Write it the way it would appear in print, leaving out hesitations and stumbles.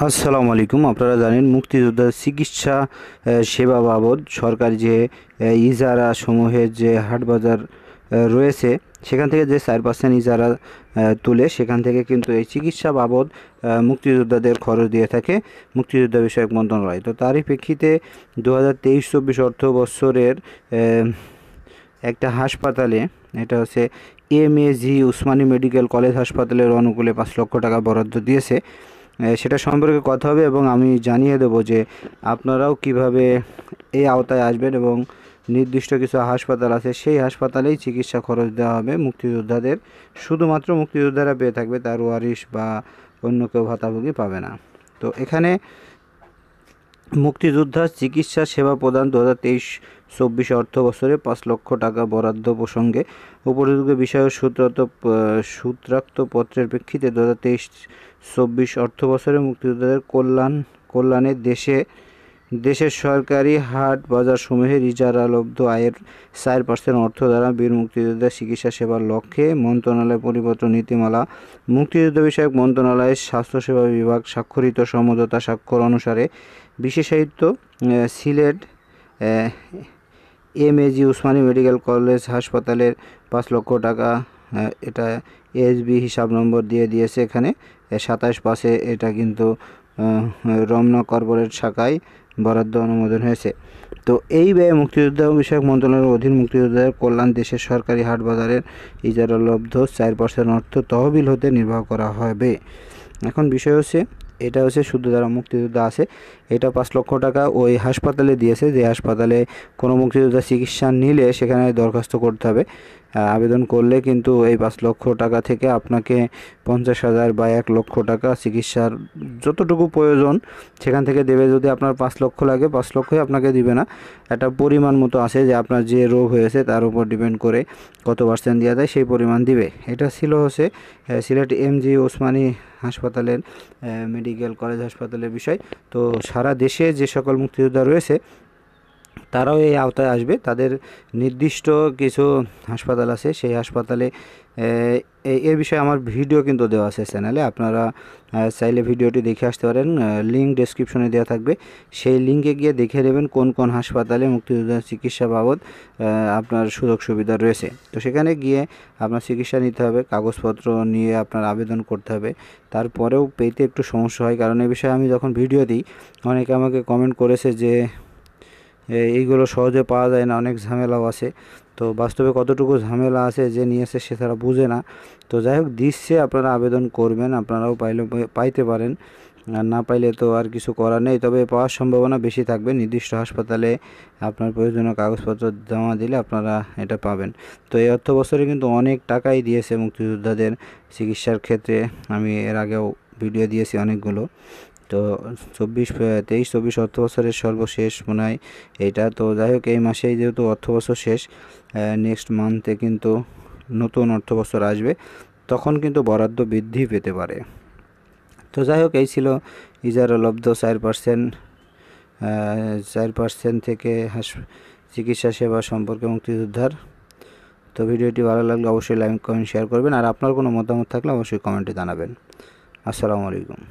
আসসালামু আলাইকুম। আপনারা জানেন মুক্তিযোদ্ধার চিকিৎসা সেবা বাবদ সরকার যে ইজারা সমূহের যে হাট বাজার রয়েছে সেখান থেকে যে 4% ইজারা তুলে সেখান থেকে কিন্তু এই চিকিৎসা বাবদ মুক্তিযোদ্ধাদের খরচ দিয়ে থাকে মুক্তিযোদ্ধা বিষয়ক মন্ত্রণালয়। তো তারই প্রেক্ষিতে 2023-24 অর্থ বৎসরের একটা হাসপাতালে, এটা হচ্ছে এমএজি উসমানী মেডিকেল কলেজ হাসপাতালের অনুকূলে 5 লক্ষ টাকা বরাদ্দ দিয়েছে। সেটা সম্পর্কে কথা হবে এবং আমি জানিয়ে দেব যে আপনারাও কিভাবে এই আওতায় আসবেন এবং নির্দিষ্ট কিছু হাসপাতাল আছে সেই হাসপাতালেই চিকিৎসা খরচ দেওয়া হবে মুক্তিযোদ্ধাদের। শুধুমাত্র মুক্তিযোদ্ধারা পেয়ে থাকবে, তার ওয়ারিশ বা অন্য কেউ ভাতাভোগী পাবে না। তো এখানে মুক্তিযোদ্ধা চিকিৎসা সেবা প্রদান 2023-24 অর্থ বছরে 5 লক্ষ টাকা বরাদ্দ প্রসঙ্গে উপযুক্ত বিষয় সূত্রাক্ত পত্রের প্রেক্ষিতে 2023-24 অর্থ বছরে মুক্তিযোদ্ধাদের কল্যাণে দেশের সরকারি হাট বাজার সমূহে ইজারালব্ধ আয়ের 4% অর্থ দ্বারা বীর মুক্তিযোদ্ধা চিকিৎসা সেবার লক্ষ্যে মন্ত্রণালয় পরিবর্তন নীতিমালা, মুক্তিযুদ্ধ বিষয়ক মন্ত্রণালয়ের স্বাস্থ্যসেবা বিভাগ স্বাক্ষরিত সমঝোতা স্বাক্ষর অনুসারে বিশেষায়িত Sylhet MAG Usmani medical college হাসপাতালের 5 লক্ষ টাকা, এটা এসবি হিসাব নম্বর দিয়ে দিয়েছে এখানে 27/5 এটা কিন্তু রমনা কর্পোরেট শাখায় বরাদ্দ অনুমোদন হয়েছে। তো এই ব্যয় মুক্তিযোদ্ধা বিষয়ক মন্ত্রণালয়ের অধীন মুক্তিযোদ্ধাদের কল্যাণ দেশের সরকারি হাট বাজারের ইজারালব্ধ 4% অর্থ তহবিল হতে নির্বাহ করা হবে। এখন বিষয় হচ্ছে, এটা হচ্ছে শুধু যারা মুক্তিযোদ্ধা আছে, এটা 5 লক্ষ টাকা ওই হাসপাতালে দিয়েছে যে হাসপাতালে কোনো মুক্তিযোদ্ধা চিকিৎসা নিলে সেখানে দরখাস্ত করতে হবে। আবেদন করলে কিন্তু এই 5 লক্ষ টাকা থেকে আপনাকে 50,000 বা 1 লক্ষ টাকা চিকিৎসার যতটুকু প্রয়োজন সেখান থেকে দেবে। যদি আপনার 5 লক্ষ লাগে 5 লক্ষই আপনাকে দিবে না, একটা পরিমাণ মতো আছে যে আপনার যে রোগ হয়েছে তার উপর ডিপেন্ড করে কত % দেওয়া যায় সেই পরিমাণ দিবে। এটা ছিল হচ্ছে সিলেট এমজি ওসমানী হাসপাতালের মেডিকেল কলেজ হাসপাতালের বিষয়। তো সারা দেশে যে সকল মুক্তিযোদ্ধা রয়েছে তারাও এই আওতায় আসবে। তাদের নির্দিষ্ট কিছু হাসপাতাল আছে, সেই হাসপাতালে এর বিষয়ে আমার ভিডিও কিন্তু দেওয়া আছে চ্যানেলে, আপনারা চাইলে ভিডিওটি দেখে আসতে পারেন। লিঙ্ক ডেসক্রিপশনে দেওয়া থাকবে, সেই লিঙ্কে গিয়ে দেখে নেবেন কোন কোন হাসপাতালে মুক্তিযোদ্ধার চিকিৎসা বাবদ আপনার সুযোগ সুবিধা রয়েছে। তো সেখানে গিয়ে আপনার চিকিৎসা নিতে হবে, কাগজপত্র নিয়ে আপনার আবেদন করতে হবে। তারপরেও পেতে একটু সমস্যা হয়, কারণ এই বিষয়ে আমি যখন ভিডিও দিই অনেকে আমাকে কমেন্ট করেছে যে এইগুলো সহজে পাওয়া যায় না, অনেক ঝামেলাও আছে। তো বাস্তবে কতটুকু ঝামেলা আছে যে নিয়েছে সে তারা বুঝে না। তো যাই হোক, দিচ্ছে, আপনারা আবেদন করবেন, আপনারাও পাইতে পারেন, আর না পাইলে তো আর কিছু করার নেই। তবে পাওয়ার সম্ভাবনা বেশি থাকবে, নির্দিষ্ট হাসপাতালে আপনার প্রয়োজনীয় কাগজপত্র জমা দিলে আপনারা এটা পাবেন। তো এই অর্থ বছরে কিন্তু অনেক টাকাই দিয়েছে মুক্তিযোদ্ধাদের চিকিৎসার ক্ষেত্রে, আমি এর আগেও ভিডিও দিয়েছি অনেকগুলো। তো 23-24 অর্থ বছরের সর্বশেষ মনে হয় এইটা। তো যাই হোক, এই মাসেই যেহেতু অর্থ বছর শেষ, নেক্সট মান্থে কিন্তু নতুন অর্থ বছর আসবে, তখন কিন্তু বরাদ্দ বৃদ্ধি পেতে পারে। তো যাই হোক, এই ছিল ইজারালব্ধ 4% থেকে চিকিৎসা সেবা সম্পর্কে মুক্তিযোদ্ধার। তো ভিডিওটি ভালো লাগলে অবশ্যই লাইক কমেন্ট শেয়ার করবেন, আর আপনার কোনো মতামত থাকলে অবশ্যই কমেন্টে জানাবেন। আসসালামু আলাইকুম।